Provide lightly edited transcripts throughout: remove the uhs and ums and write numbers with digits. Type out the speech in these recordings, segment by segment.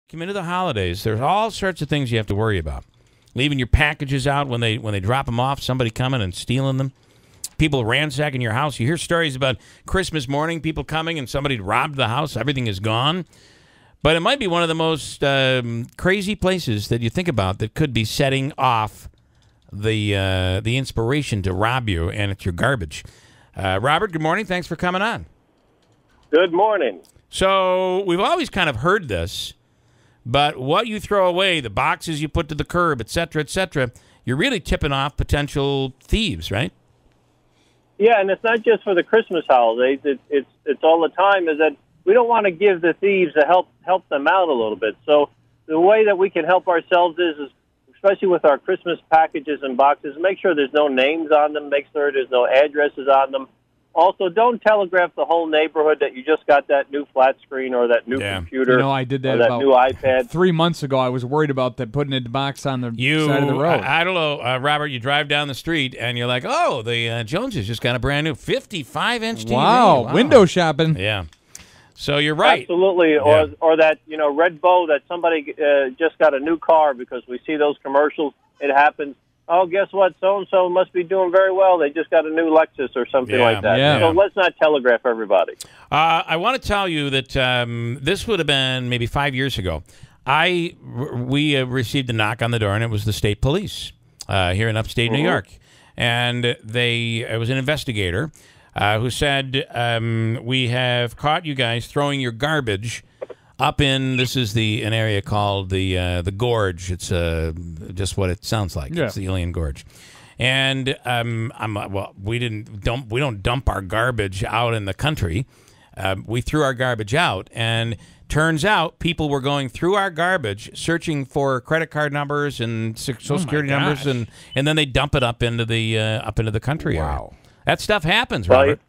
come into the holidays, there's all sorts of things you have to worry about. Leaving your packages out when they drop them off, somebody coming and stealing them. People ransacking your house. You hear stories about Christmas morning, people coming and somebody robbed the house. Everything is gone. But it might be one of the most crazy places that you think about that could be setting off the inspiration to rob you, and it's your garbage. Robert, good morning. Thanks for coming on. Good morning. So we've always kind of heard this, but what you throw away, the boxes you put to the curb, et cetera, you're really tipping off potential thieves, right? Yeah, and it's not just for the Christmas holidays. It's all the time. Is that we don't want to give the thieves a help them out a little bit. So the way that we can help ourselves is especially with our Christmas packages and boxes, make sure there's no names on them. Make sure there's no addresses on them. Also, don't telegraph the whole neighborhood that you just got that new flat screen or that new computer. You know, I did that or that about new iPad 3 months ago. I was worried about that putting a box on the side of the road. I don't know, Robert, you drive down the street and you're like, oh, the Joneses just got a brand new 55-inch TV. Wow, window shopping. Yeah. So you're right. Absolutely. Yeah. Or that, red bow that somebody just got a new car, because we see those commercials. It happens. Oh, guess what? So-and-so must be doing very well. They just got a new Lexus or something like that. Yeah. So let's not telegraph everybody. I want to tell you that this would have been maybe 5 years ago. We received a knock on the door, and it was the state police here in upstate New York. And it was an investigator who said, we have caught you guys throwing your garbage up in, this is an area called the Gorge. It's just what it sounds like. Yeah. It's the Alien Gorge. And we don't dump our garbage out in the country. We threw our garbage out, and turns out people were going through our garbage, searching for credit card numbers and social security numbers, and then they dump it up into the country area. That stuff happens, Robert.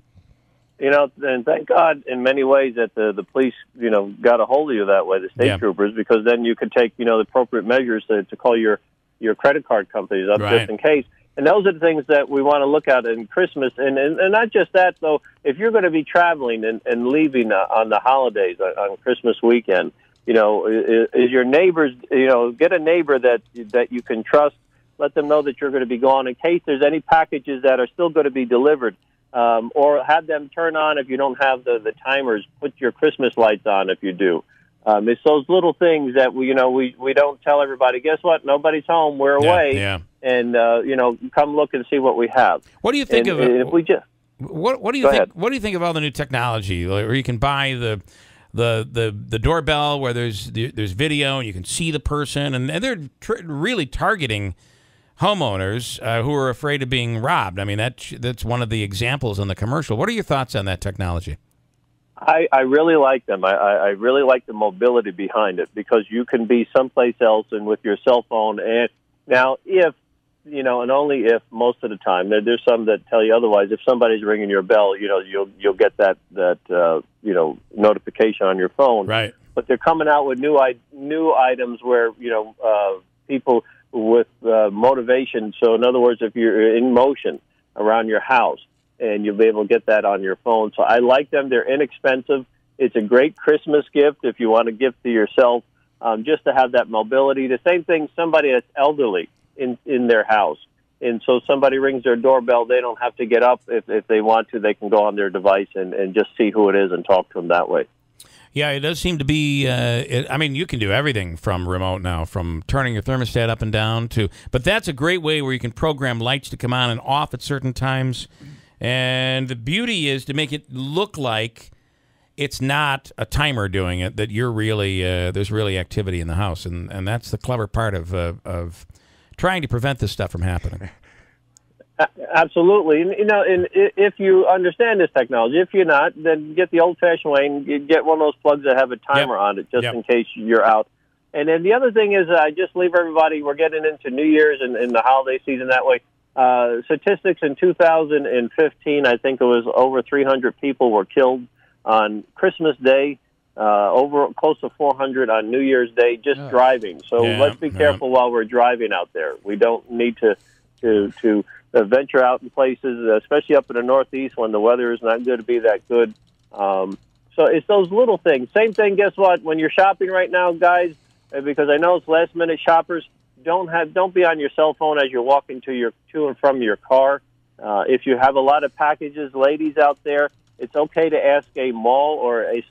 And thank God in many ways that the police, got a hold of you that way, the state troopers, because then you could take, the appropriate measures to call your credit card companies up just in case. And those are the things that we want to look at in Christmas. And not just that, though. If you're going to be traveling and leaving on the holidays, on Christmas weekend, is your neighbors, get a neighbor that you can trust. Let them know that you're going to be gone in case there's any packages that are still going to be delivered. Or have them turn on, if you don't have the timers, put your Christmas lights on if you do. It's those little things that we don't tell everybody. Guess what? Nobody's home. We're away. Yeah. And come look and see what we have. What do you think of it? If we just what do you think? What do you think of all the new technology, where you can buy the doorbell, where there's video and you can see the person, and they're really targeting homeowners who are afraid of being robbed. I mean, that's one of the examples on the commercial. What are your thoughts on that technology? I really like them. I really like the mobility behind it, because you can be someplace else and with your cell phone. And now, if and only if, most of the time, there's some that tell you otherwise. If somebody's ringing your bell, you'll get that notification on your phone. Right. But they're coming out with new items where people with motivation. So in other words, if you're in motion around your house, and you'll be able to get that on your phone. So I like them. They're inexpensive. It's a great Christmas gift if you want to gift to yourself, just to have that mobility. The same thing, somebody that's elderly in their house. And so somebody rings their doorbell, they don't have to get up. If they want to, they can go on their device and just see who it is and talk to them that way. Yeah, it does seem to be, you can do everything from remote now, from turning your thermostat up and down but that's a great way where you can program lights to come on and off at certain times. And the beauty is to make it look like it's not a timer doing it, that you're really, there's really activity in the house. And that's the clever part of trying to prevent this stuff from happening. Absolutely. And if you understand this technology, if you're not, then get the old-fashioned way and get one of those plugs that have a timer on it, just in case you're out. And then the other thing is, I just leave everybody, we're getting into New Year's and the holiday season that way. Statistics in 2015, I think it was over 300 people were killed on Christmas Day, over close to 400 on New Year's Day, just driving. So let's be careful while we're driving out there. We don't need to venture out in places, especially up in the Northeast when the weather is not going to be that good. So it's those little things. Same thing, guess what? When you're shopping right now, guys, because I know it's last-minute shoppers. Don't be on your cell phone as you're walking to and from your car. If you have a lot of packages, ladies out there, it's okay to ask a mall or a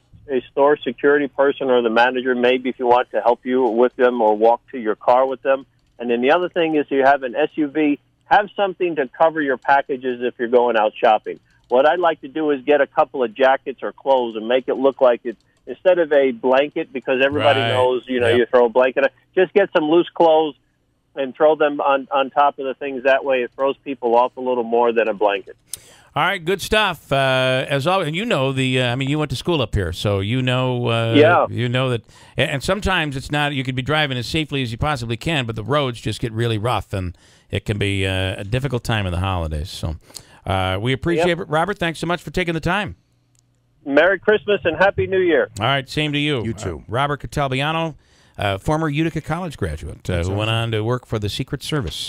store security person or the manager, maybe if you want to help you with them or walk to your car with them. And then the other thing is, you have an SUV, have something to cover your packages if you're going out shopping. What I'd like to do is get a couple of jackets or clothes and make it look like it's, instead of a blanket, because everybody knows, you throw a blanket on, just get some loose clothes and throw them on top of the things. That way it throws people off a little more than a blanket. All right, good stuff. As always, and you know you went to school up here, so you know that. And sometimes it's not. You could be driving as safely as you possibly can, but the roads just get really rough, and it can be a difficult time in the holidays. So we appreciate it, Robert. Thanks so much for taking the time. Merry Christmas and Happy New Year. All right, same to you. You too. Robert Caltabiano, former Utica College graduate who went on to work for the Secret Service.